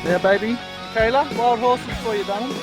There, baby. Kayla, wild horses for you, darling.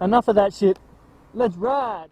Enough of that shit. Let's ride.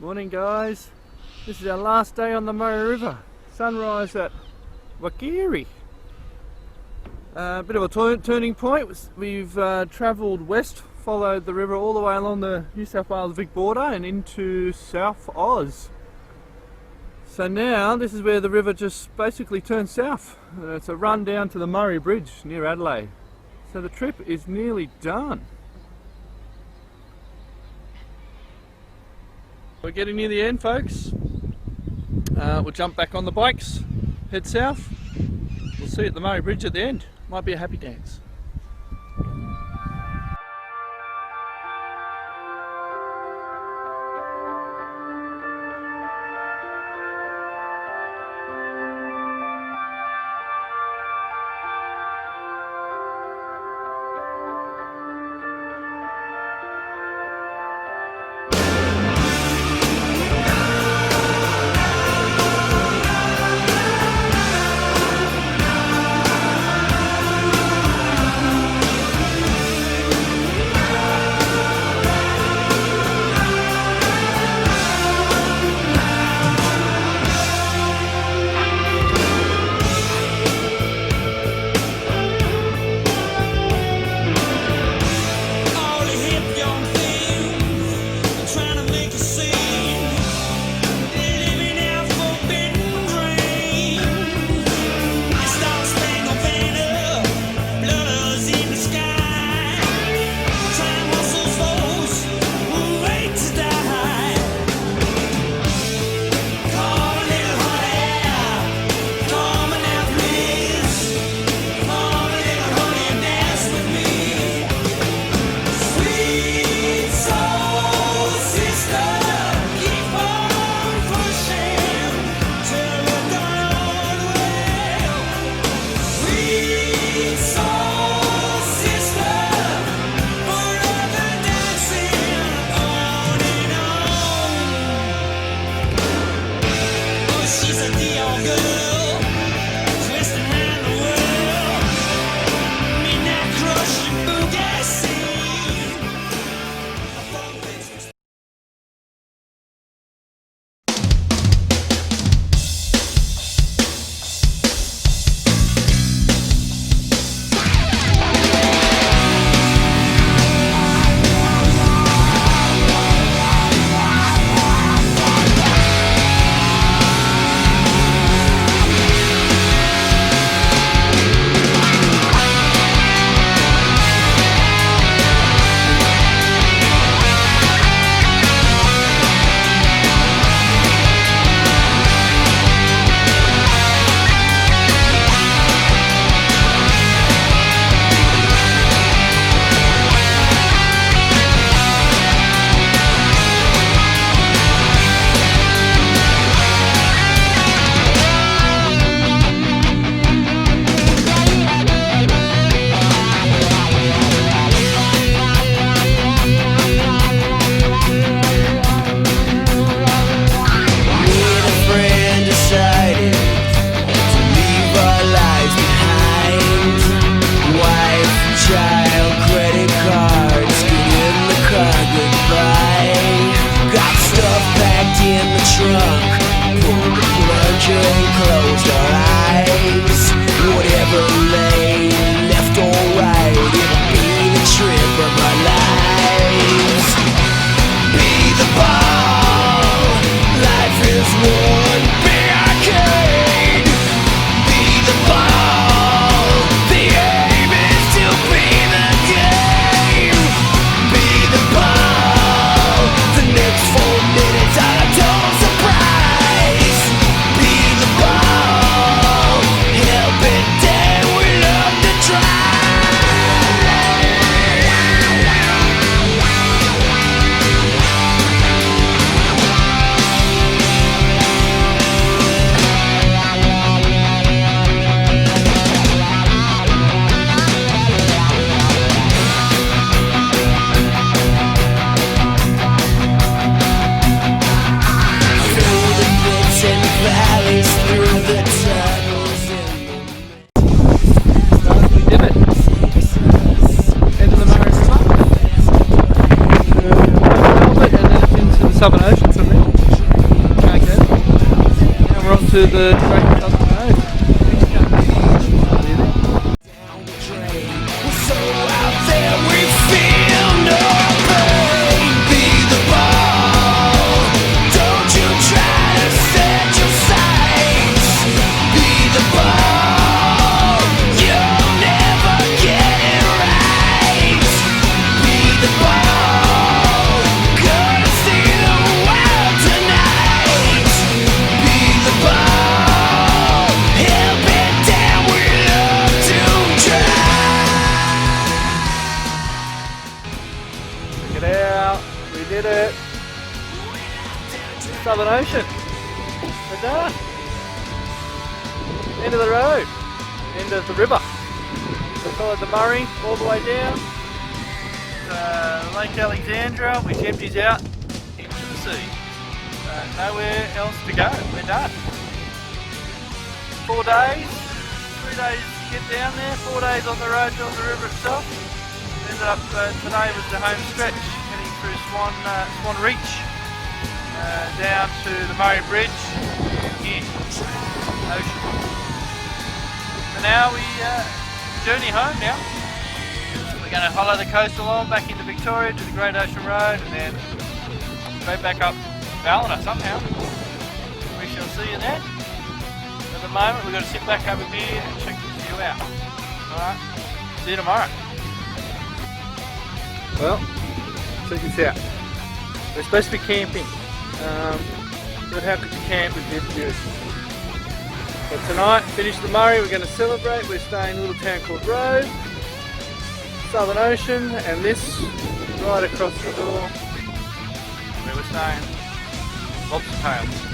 Morning guys, this is our last day on the Murray River. Sunrise at Wakiri. A bit of a turning point. We've travelled west, followed the river all the way along the New South Wales Vic border and into South Oz. So now this is where the river just basically turns south. It's a run down to the Murray Bridge near Adelaide. So the trip is nearly done. We're getting near the end, folks. We'll jump back on the bikes, head south. We'll see you at the Murray Bridge at the end. Might be a happy dance. Southern Ocean from there. Okay. Now we're on to the Great Southern Ocean. We're done. End of the road. End of the river. We followed the Murray all the way down. Lake Alexandra, which empties out into the sea. Nowhere else to go. We're done. 4 days. 3 days to get down there. 4 days on the road to the river itself. Ended up today was the home stretch, heading through Swan Reach down to the Murray Bridge here, ocean. So now we journey home now. We're going to follow the coast along back into Victoria to the Great Ocean Road and then straight back up Ballina somehow. We shall see you then. At the moment we've got to sit back over here and check this view out. Alright, see you tomorrow. Well, check this out. We're supposed to be camping, but how could you camp with this view? So tonight, finish the Murray, we're going to celebrate. We're staying in a little town called Rose, Southern Ocean, and this right across the door where we're staying, Lobster Tail.